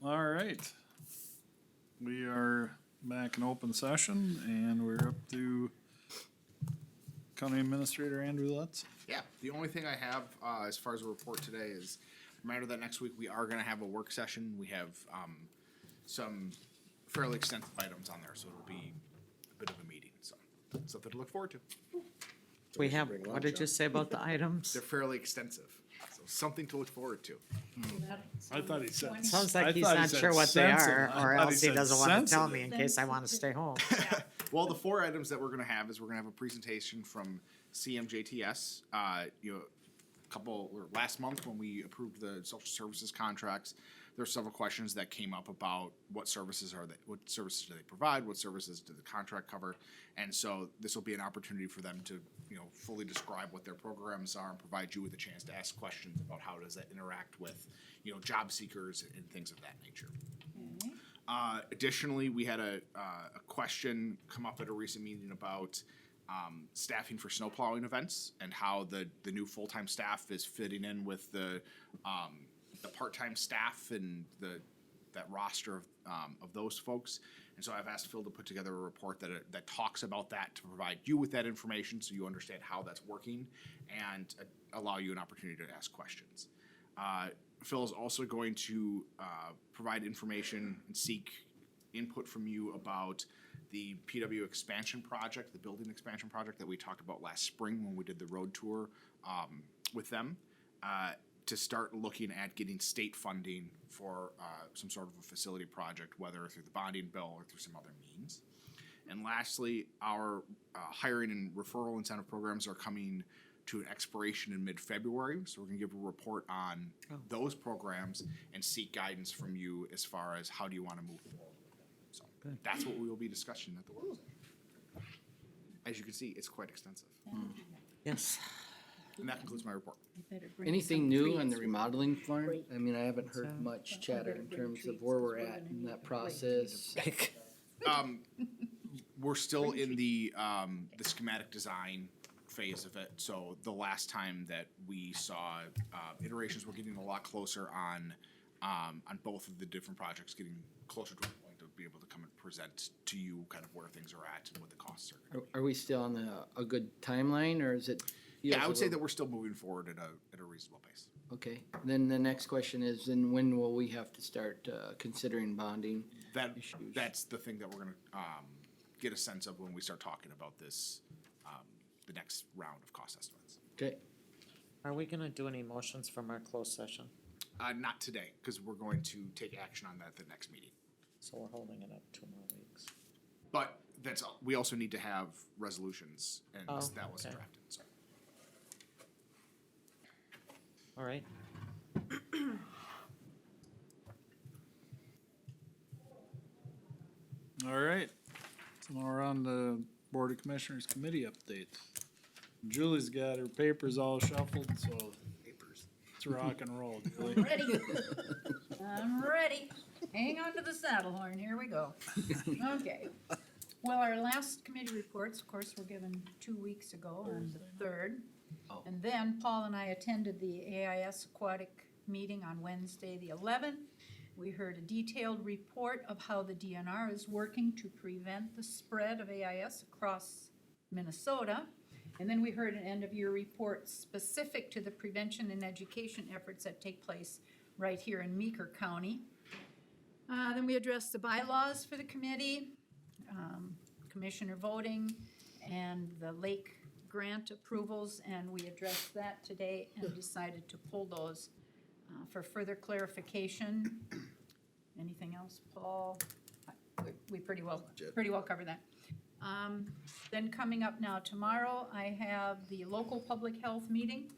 All right. We are back in open session and we're up to County Administrator Andrew Lutz. Yeah, the only thing I have, as far as a report today is, reminder that next week we are gonna have a work session. We have, some fairly extensive items on there, so it'll be a bit of a meeting, so, something to look forward to. We have, what did you say about the items? They're fairly extensive, so something to look forward to. I thought he said. Sounds I like he's thought he not said sure what they sensitive. are, I or thought else he said doesn't wanna tell me sensitive. in case I wanna stay home. Well, the four items that we're gonna have is we're gonna have a presentation from CMJTS. Last month when we approved the social services contracts, there were several questions that came up about what services do they provide, what services do the contract cover? And so this will be an opportunity for them to, fully describe what their programs are and provide you with a chance to ask questions about how does that interact with, job seekers and things of that nature. Additionally, we had a question come up at a recent meeting about staffing for snow plowing events and how the new full-time staff is fitting in with the part-time staff and that roster of those folks. And so I've asked Phil to put together a report that talks about that to provide you with that information so you understand how that's working and allow you an opportunity to ask questions. Phil is also going to provide information and seek input from you about the PW expansion project, the building expansion project that we talked about last spring when we did the road tour with them, to start looking at getting state funding for some sort of a facility project, whether through the bonding bill or through some other means. And lastly, our hiring and referral incentive programs are coming to an expiration in mid-February, so we're gonna give a report on those programs and seek guidance from you as far as how do you wanna move forward with them. So that's what we will be discussing at the work session. As you can see, it's quite extensive. Yes. And that concludes my report. Anything new on the remodeling front? I mean, I haven't heard much chatter in terms of where we're at in that process. We're still in the schematic design phase of it. So the last time that we saw iterations, we're getting a lot closer on both of the different projects, getting closer to a point to be able to come and present to you kind of where things are at and what the costs are. Are we still on a good timeline, or is it? Yeah, I would say that we're still moving forward at a reasonable pace. Okay, then the next question is, then when will we have to start considering bonding? That's the thing that we're gonna get a sense of when we start talking about this, the next round of cost estimates. Okay, Are we gonna do any motions from our closed session? Not today, because we're going to take action on that at the next meeting. So we're holding it up 2 more weeks. But we also need to have resolutions, and Oh, that wasn't okay. drafted, so. All right. All right. So now we're on the Board of Commissioners Committee update. Julie's got her papers all shuffled, so let's rock and roll, Julie. Ready? I'm ready. Hang on to the saddle horn. Here we go. Okay. Well, our last committee reports, of course, were given 2 weeks ago on the 3rd. Oh. And then Paul and I attended the AIS Aquatic meeting on Wednesday, the 11th. We heard a detailed report of how the DNR is working to prevent the spread of AIS across Minnesota. And then we heard an end-of-year report specific to the prevention and education efforts that take place right here in Meeker County. Then we addressed the bylaws for the committee, commissioner voting, and the lake grant approvals, and we addressed that today and decided to pull those for further clarification. Anything else, Paul? We pretty well covered that. Then coming up now tomorrow, I have the local public health meeting.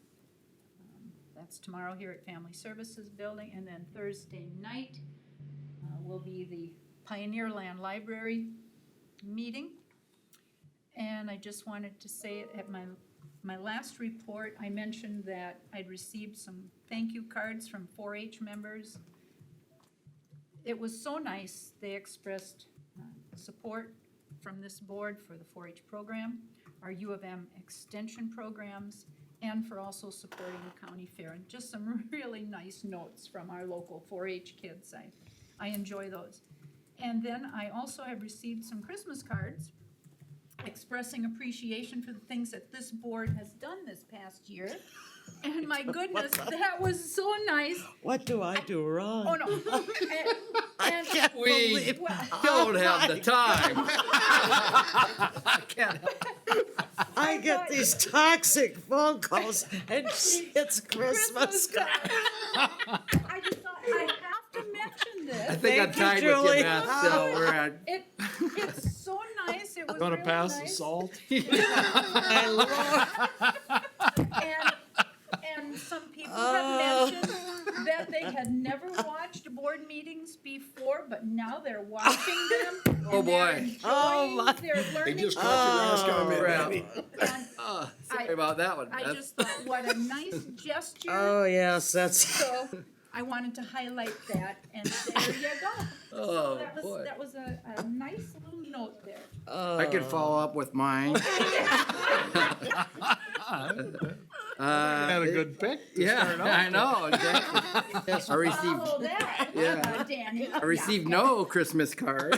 That's tomorrow here at Family Services Building, and then Thursday night will be the Pioneer Land Library meeting. And I just wanted to say at my last report, I mentioned that I'd received some thank you cards from 4-H members. It was so nice. They expressed support from this board for the 4-H program, our U of M extension programs, and for also supporting the county fair. And just some really nice notes from our local 4-H kids. I enjoy those. And then I also have received some Christmas cards expressing appreciation for the things that this board has done this past year. And my goodness, that was so nice. What do I do wrong? Oh, no. And, Can't believe. well, Don't have the time. I can't. I get these toxic phone calls and it's Christmas. I just thought I have to mention I this. think I'm Thank you, tied with Julie. you, Beth, so we're at. It's so nice. It was Gonna really pass the nice. salt? My Lord. And some people have mentioned that they had never watched board meetings before, but now they're watching them. Oh, and they're boy. enjoying, Oh, my. They're learning. They just caught your last comment, crap. Abby. And Sorry about that one, I Beth. just thought, what a nice gesture. Oh, yes, that's, So I wanted to highlight that, and there you go. Oh, That was, boy. that was a nice little note there. I could follow up with mine. Had a good pick to Yeah, start out. I know, exactly. I received, Follow that, Yeah. Danny. I received no Christmas card.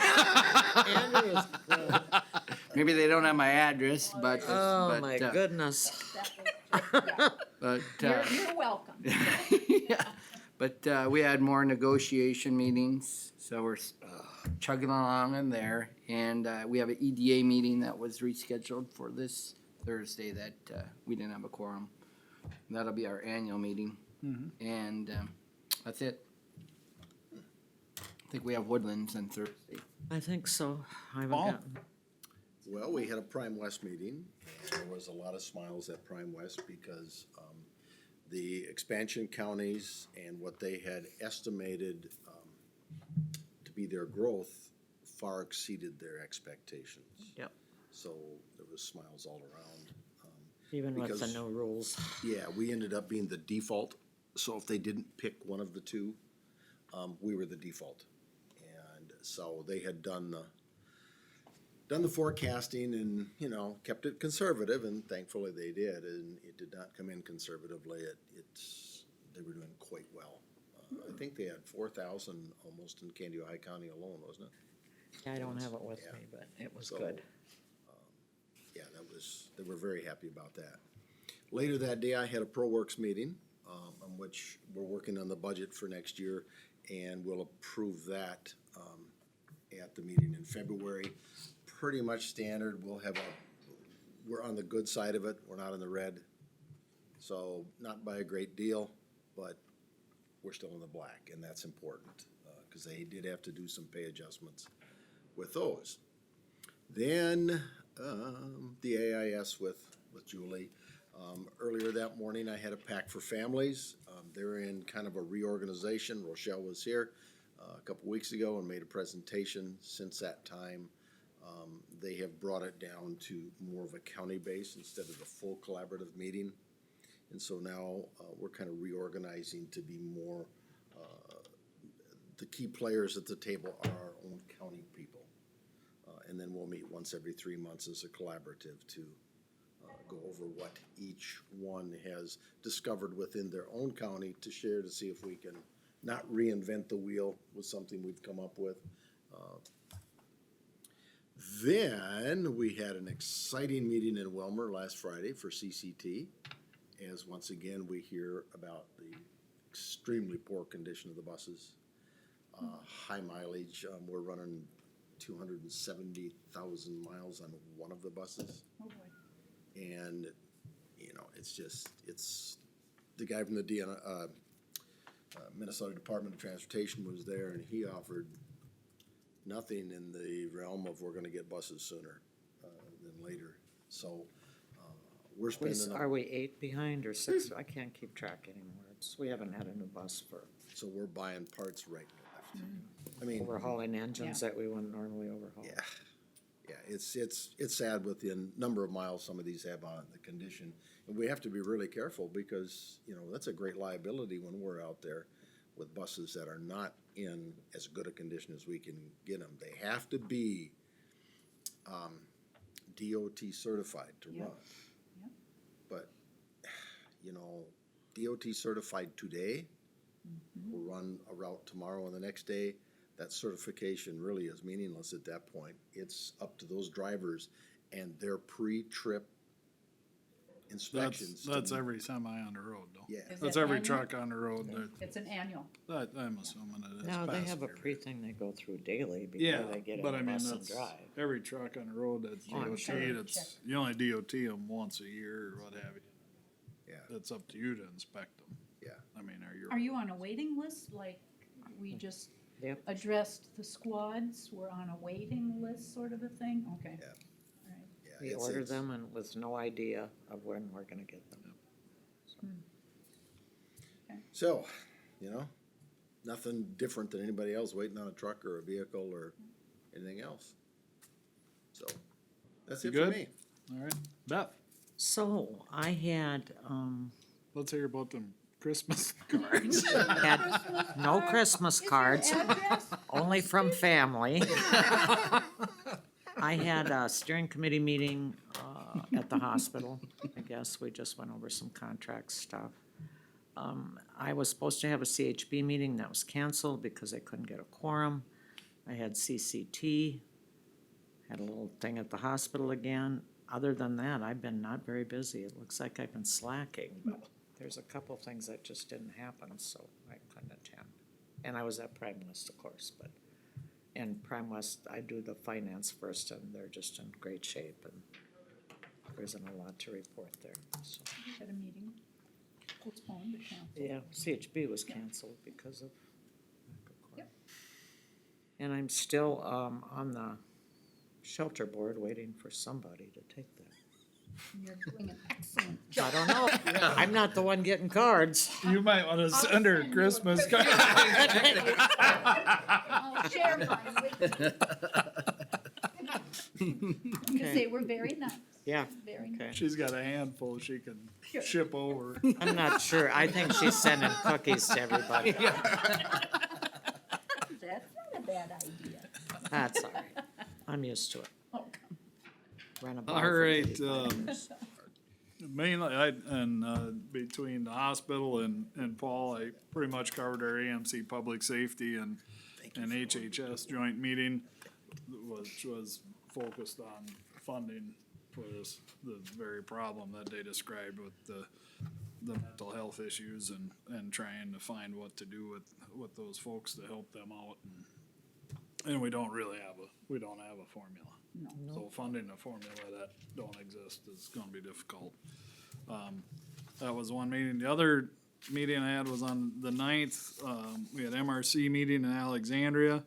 Maybe they don't have my address, but. oh, my goodness. But, You're welcome. yeah, but we had more negotiation meetings, so we're chugging along in there. And we have an EDA meeting that was rescheduled for this Thursday that we didn't have a quorum. That'll be our annual meeting. And that's it. I think we have Woodlands on Thursday. I think so. I haven't Paul? gotten. Well, we had a Prime West meeting, and there was a lot of smiles at Prime West because the expansion counties and what they had estimated to be their growth far exceeded their expectations. Yep. So there was smiles all around. Even with the Because- no rules. Yeah, we ended up being the default, so if they didn't pick one of the two, we were the default. And so they had done the forecasting and, you know, kept it conservative, and thankfully they did, and it did not come in conservatively. They were doing quite well. I think they had 4,000 almost in Candy High County alone, wasn't it? I don't have it with Yeah. me, but it was So, good. Yeah, they were very happy about that. Later that day, I had a ProWorks meeting, on which we're working on the budget for next year, and we'll approve that, at the meeting in February. Pretty much standard, we're on the good side of it, we're not in the red. So, not by a great deal, but we're still in the black, and that's important, cause they did have to do some pay adjustments with those. Then, the AIS with Julie. Earlier that morning, I had a pack for families. They're in kind of a reorganization. Rochelle was here a couple weeks ago and made a presentation. Since that time, they have brought it down to more of a county base instead of the full collaborative meeting. And so now we're kind of reorganizing to be more, the key players at the table are our own county people. And then we'll meet once every 3 months as a collaborative to go over what each one has discovered within their own county to share to see if we can not reinvent the wheel with something we've come up with. Then we had an exciting meeting in Wilmer last Friday for CCT, as once again we hear about the extremely poor condition of the buses. High mileage, we're running 270,000 miles on one of the buses. Oh, boy. And, you know, it's the guy from the Minnesota Department of Transportation was there, and he offered nothing in the realm of we're gonna get buses sooner than later. So, we're spending, Are we 8 behind or 6? I can't keep track anymore. We haven't had a new bus for so we're buying parts right and left. I mean, overhauling engines that we wouldn't normally overhaul. yeah, yeah, it's sad with the number of miles some of these have on the condition. And we have to be really careful because, you know, that's a great liability when we're out there with buses that are not in as good a condition as we can get them. They have to be DOT certified to run. Yep. But, you know, DOT certified today will run a route tomorrow and the next day. that certification really is meaningless at that point. It's up to those drivers and their pre-trip inspections. That's to- every semi on the road though. Yeah, Is That's that every annual? truck on the road It's an annual. that, I'm assuming it is. No, they have a passenger. pre-thing they go through daily Yeah, before they get but I in the mean, bus and that's, drive. every truck on the road that's Oh, I'm DOT, sure. it's, you only DOT them once a year or what have you. yeah, It's up to you to inspect them. yeah. I mean, Are you on a waiting list, like we just Yep. addressed the squads, we're on a waiting list sort of a thing? Okay. Yeah. All right. Yeah, We it's- order it's- them and with no idea of when we're gonna get them. So, you know, nothing different than anybody else waiting on a truck or a vehicle or anything else. So, that's You it for good? me. All right, Beth, So I had, let's hear about them Christmas cards. had no Christmas cards, only from family. I had a steering committee meeting, at the hospital. I guess we just went over some contract stuff. I was supposed to have a CHB meeting that was canceled because I couldn't get a quorum. I had CCT, had a little thing at the hospital again. Other than that, I've been not very busy. It looks like I've been slacking, but there's a couple things that just didn't happen, so I couldn't attend. And I was at Prime West, of course, but, and Prime West, I do the finance first, and they're just in great shape, and there isn't a lot to report there, so. We had a meeting postponed or canceled. Yeah, CHB was canceled because of lack of quorum. Yep. And I'm still, on the shelter board waiting for somebody to take that. You're doing an excellent job. I don't know, I'm not the one getting cards. You might wanna send her a send you a Christmas quick- card. I'll share mine with you. Because they were very nice, Yeah, very nice. okay. She's got a handful she can Sure. ship over. I'm not sure, I think she's sending cookies to everybody. That's not a bad idea. That's all right, I'm used to it. Oh, come Ran a bar All for right, 35 years. mainly, between the hospital and Paul, I pretty much covered our AMC Public Safety and HHS joint meeting, which was focused on funding for the very problem that they described with the mental health issues and trying to find what to do with those folks to help them out. And we don't really have a formula. No. So funding a formula that don't exist is gonna be difficult. That was one meeting. The other meeting I had was on the 9th. We had MRC meeting in Alexandria,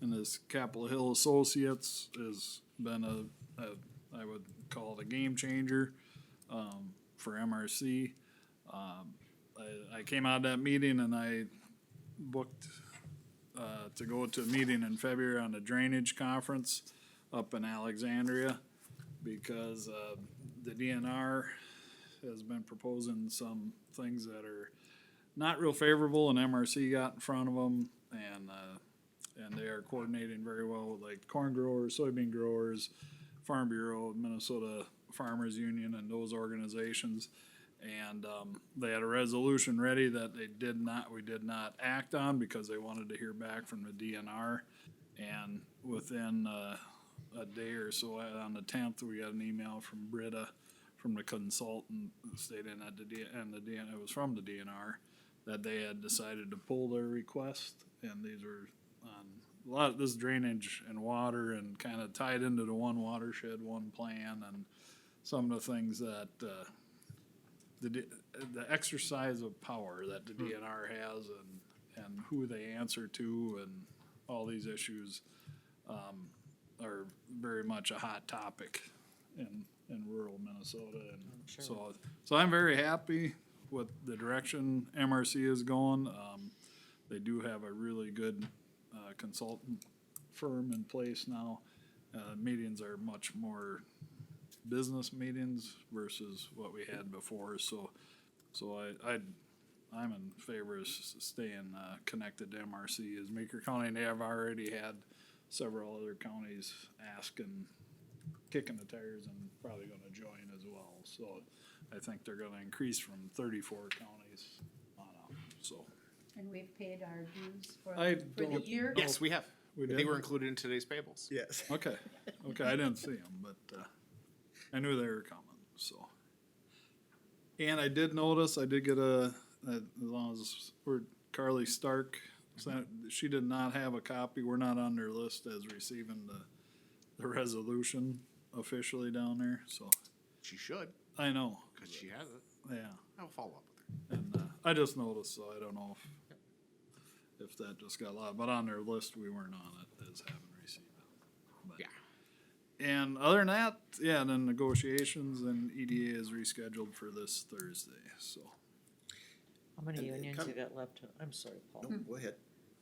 and this Capitol Hill Associates has been I would call it a game changer, for MRC. I came out of that meeting and I booked, to go to a meeting in February on the drainage conference up in Alexandria, because, the DNR has been proposing some things that are not real favorable, and MRC got in front of them, and they are coordinating very well with like corn growers, soybean growers, Farm Bureau, Minnesota Farmers Union, and those organizations. And, they had a resolution ready that we did not act on because they wanted to hear back from the DNR. And within, a day or so, on the 10th, we got an email from Britta, from the consultant, stating that it was from the DNR, that they had decided to pull their request, and these were on a lot of this drainage and water, and kind of tied into the one watershed, one plan, and some of the things that, the exercise of power that the DNR has, and who they answer to, and all these issues, are very much a hot topic in rural Minnesota, and so I'm very happy with the direction MRC is going. They do have a really good, consultant firm in place now. Meetings are much more business meetings versus what we had before, so I'm in favor of staying, connected to MRC. As Meeker County, and they have already had several other counties asking, kicking the tires, and probably gonna join as well. So I think they're gonna increase from 34 counties on up, so. And we've paid our dues for I the don't- year. Yes, we have. We They did? were included in today's payables. Yes. Okay, okay, I didn't see them, but, I knew they were coming, so. And I did notice, I did get as long as, we're Carly Stark, sent, she did not have a copy, we're not on their list as receiving the resolution officially down there, so, She should, I know, because she has it. yeah. I'll follow up with her. And, I just noticed, so I don't know if that just got lost, but on their list, we weren't on it as having received it. But- Yeah. And other than that, yeah, then negotiations and EDA is rescheduled for this Thursday, so. How many And it unions come- you got left? I'm sorry, Paul. No, go ahead.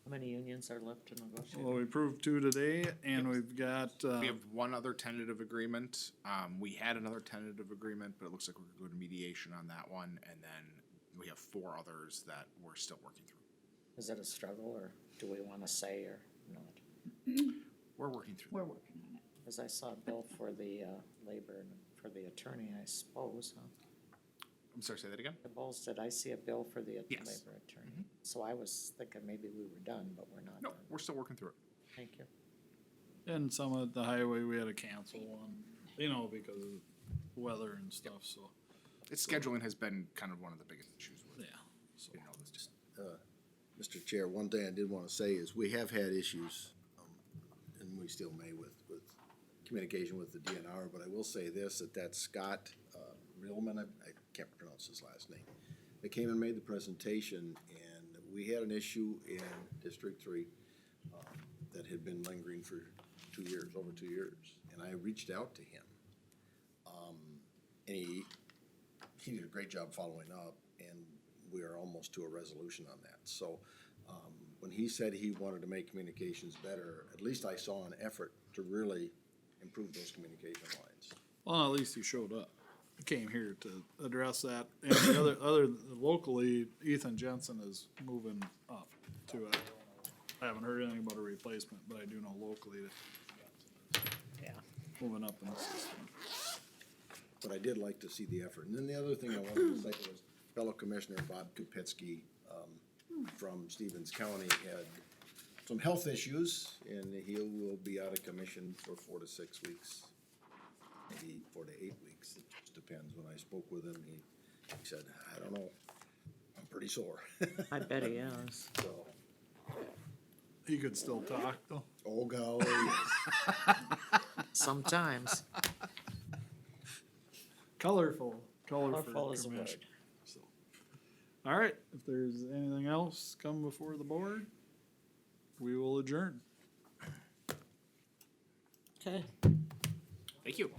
How many unions are left to negotiate? Well, we approved 2 today, and we've got, We have one other tentative agreement. We had another tentative agreement, but it looks like we're gonna go to mediation on that one, and then we have 4 others that we're still working through. Is it a struggle, or do we wanna say or not? We're working through. We're working on it. Cause I saw a bill for the, labor and for the attorney, I suppose, huh? I'm sorry, say that again? The Bulls, did I see a bill for the Yes. labor attorney? So I was thinking maybe we were done, but we're not No, done. we're still working through it. Thank you. and some of the highway, we had to cancel one, you know, because of weather and stuff, so, Its scheduling has been kind of one of the biggest issues with it. yeah. So, You know, this just, Mr. Chair, one thing I did want to say is we have had issues, and we still may with communication with the DNR, but I will say this, that Scott Reelman, I can't pronounce his last name, they came and made the presentation, and we had an issue in District 3 that had been lingering for 2 years, over 2 years, and I reached out to him. And he did a great job following up, and we are almost to a resolution on that. So, when he said he wanted to make communications better, at least I saw an effort to really improve those communication lines. well, at least he showed up, came here to address that, and the other locally, Ethan Jensen is moving up to it. I haven't heard anything about a replacement, but I do know locally that Yeah. moving up in the system. But I did like to see the effort. And then the other thing I wanted to say was fellow Commissioner Bob Kupitsky, from Stevens County had some health issues, and he will be out of commission for 4 to 6 weeks, maybe 4 to 8 weeks. It just depends. When I spoke with him, he said, I don't know, I'm pretty sore. I bet he is. So, He could still talk, though. oh golly, yes. Sometimes. Colorful for Colorful is a commission. word. So. All right, if there's anything else come before the board, we will adjourn. Okay. thank you.